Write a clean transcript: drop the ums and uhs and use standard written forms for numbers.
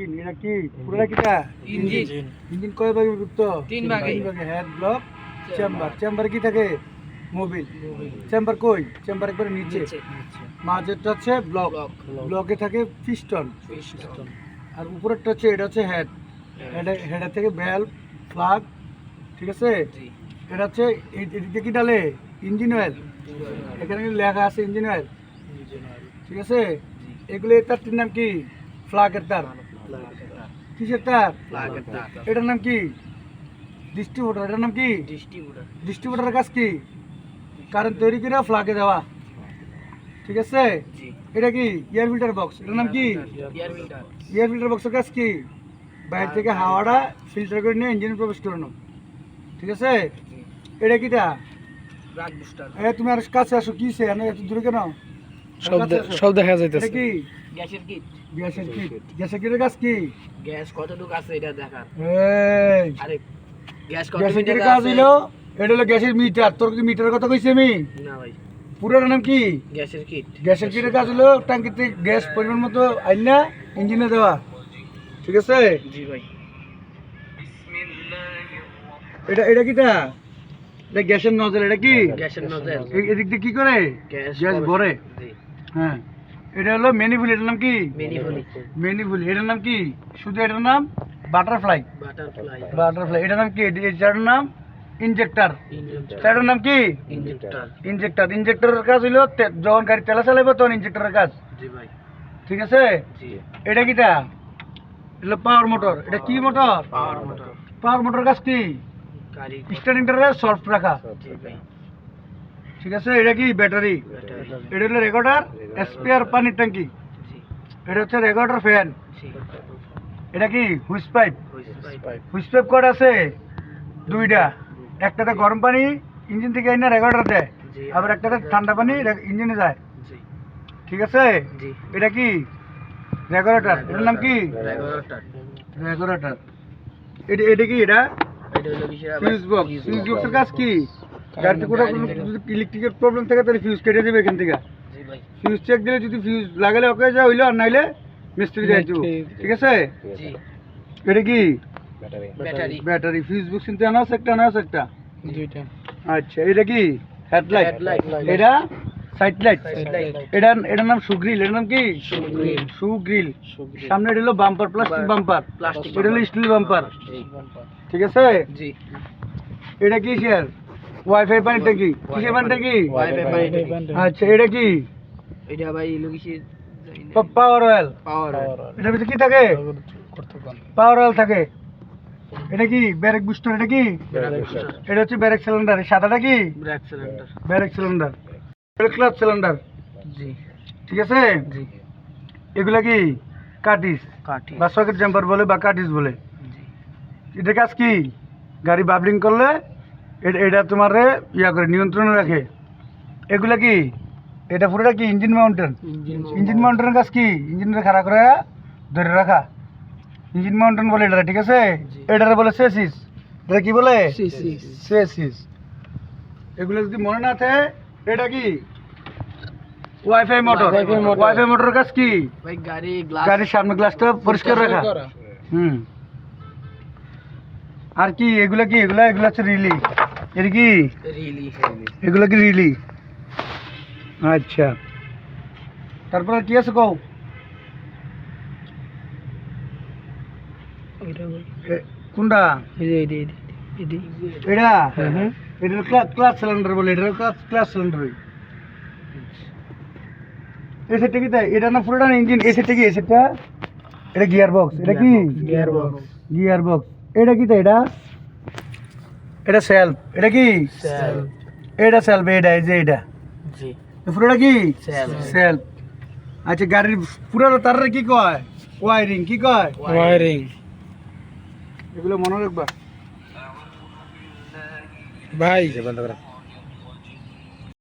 engine এটা কি পুরোটা কিটা ইঞ্জিন ইঞ্জিন কয় ভাগে বিভক্ত তিন ভাগে হেড ব্লক চেম্বার কি থাকে মোবিল চেম্বার কই চেম্বার একবারে নিচে মাঝেরটা হচ্ছে ব্লকে থাকে পিস্টন আর উপরেরটা হচ্ছে এটা হচ্ছে হেডের থেকে ভ্যালভ প্লাগ ঠিক আছে এটা হচ্ছে এদিকে কি ডালে ইঞ্জিন অয়েল এখানে লেখা আছে ইঞ্জিন অয়েল ঠিক আছে এগুলো তারটির নাম কি ফ্লাগের তার কিসের তার এটার নাম কি ডিস্ট্রিবিউটার এটার নাম কি ডিস্ট্রিবিউটারের কাজ কি কারেন্ট তৈরি করে ফ্লাগে দেওয়া ঠিক আছে এটা কি এয়ার ফিল্টার বক্স এটার নাম কি এয়ার ফিল্টার বক্সের কাজ কি বাইরে থেকে হাওয়াটা ফিল্টার করে নিয়ে ইঞ্জিনে প্রবেশ করানো ঠিক আছে এটা কিটা তুমি আর কাছে আসো কিসে এত দূরে কেন সব দেখা যাইতেছে কি গ্যাসের কিট গ্যাসের কিটের কাজ কি গ্যাস কতটুকু আছে এটা দেখার এই আরে গ্যাস কত গ্যাসের মিটার কিটের কাজ আছে হইলো এটা হলো গ্যাসের মিটার তোর কি মিটারের কথা কইছি আমি না ভাই পুরোটার নাম কি গ্যাসের কিট কিটের কাজ হলো ট্যাঙ্কিতে গ্যাস পরিমাণ মতো আইনা ইঞ্জিনে দেওয়া ঠিক আছে জি ভাই এটা কিটা এটা গ্যাসের নজল এটা কি গ্যাসের নজল এদিক দিয়ে কি করে গ্যাস ভরে জি হ্যাঁ এটা হলো ম্যানিফুল এটার নাম কি ম্যানিফুল এটার নাম কি শুধু এটার নাম বাটারফ্লাই এটার নাম কি এটার নাম ইনজেক্টর এটার নাম কি ইনজেক্টরের কাজ হইলো যখন গাড়ি তেলা চালাইবো তখন ইনজেক্টরের কাজ জি ভাই ঠিক আছে জি এটা কিটা এটা পাওয়ার মোটর এটা কি মোটর পাওয়ার মোটর কাজ কি গাড়ি স্টার্টিংটারে সফট রাখা জি ভাই ঠিক আছে এটা কি ব্যাটারি এটা হলো রেগুলেটর স্পেয়ার পানির ট্যাঙ্কি জি এটা হচ্ছে রেগুলেটর ফ্যান জি এটা কি হুইস পাইপ হুইস পাইপ কত আছে দুইটা একটাতে গরম পানি ইঞ্জিন থেকে এনে রেগুলেটর দেয় আবার একটাতে ঠান্ডা পানি ইঞ্জিনে যায় জি ঠিক আছে জি এটা কি রেগুলেটর এটার নাম কি রেগুলেটর এটা কি এটা এটা হলো কিসের ফিউজ বক্সের কাজ কি গাড়িতে কোনো যদি ইলেকট্রিকের প্রবলেম থাকে তাহলে ফিউজ কেটে দেবে এখান থেকে জি ভাই ফিউজ চেক দিলে যদি ফিউজ লাগালে ওকে যা হইলো আর নাইলে মিস্ত্রি দেয় ঠিক আছে জি এটা কি ব্যাটারি ফিউজ বক্স কিন্তু আনা আছে একটা দুইটা আচ্ছা এটা কি হেডলাইট এটা সাইড লাইট এটার নাম সুগ্রিল এটার নাম কি সুগ্রিল সামনে এটা হলো বাম্পার প্লাস্টিক বাম্পার এটা হলো স্টিল বাম্পার ঠিক আছে জি এটা কি শেয়ার ওয়াইফাই পানি ট্যাঙ্কি কিসের পানি ট্যাঙ্কি আচ্ছা এটা কি এটা ভাই হলো কিসের পাওয়ার অয়েল এটার ভিতরে কি থাকে পাওয়ার অয়েল থাকে এটা কি ব্যারেক বুস্টার এটা কি এটা হচ্ছে ব্যারেক সিলিন্ডার সাদাটা কি ব্যারেক সিলিন্ডার এটা ক্লাচ সিলিন্ডার জি ঠিক আছে জি এগুলা কি কাটিস বা সকেট জাম্পার বলে বা কাটিস বলে এটা কাজ কি গাড়ি বাবলিং করলে এটা তোমার ইয়া করে নিয়ন্ত্রণে রাখে এগুলা কি এটা পুরোটা কি ইঞ্জিন মাউন্টেনের কাজ কি ইঞ্জিনের খাড়া করে ধরে রাখা ইঞ্জিন মাউন্টেন বলে এটা ঠিক আছে এটারে বলে সেসিস এটা কি বলে সেসিস এগুলো যদি মনে না থাকে এটা কি ওয়াইফাই মোটরের কাজ কি ভাই গাড়ির সামনে গ্লাসটা পরিষ্কার রাখা আর কি এগুলা হচ্ছে রিলি এর কি এগুলা কি রিলি আচ্ছা তারপরে কি আছে কও কোনটা এটা ক্লাস সিলিন্ডার বলে এটা ক্লাস সিলিন্ডার এই সেটটা কি তাই এটা না পুরোটা ইঞ্জিন এই সেটটা কি এই সেটটা এটা গিয়ার বক্স এটা কি গিয়ার বক্স এটা কি তাই এটা সেলফ এটা কি এটা সেলফ এটা এই যে এটা জি পুরোটা কি সেলফ আচ্ছা গাড়ির পুরোটা তার কি কয় ওয়ারিং কি কয় এগুলো মনে রাখবা ভাই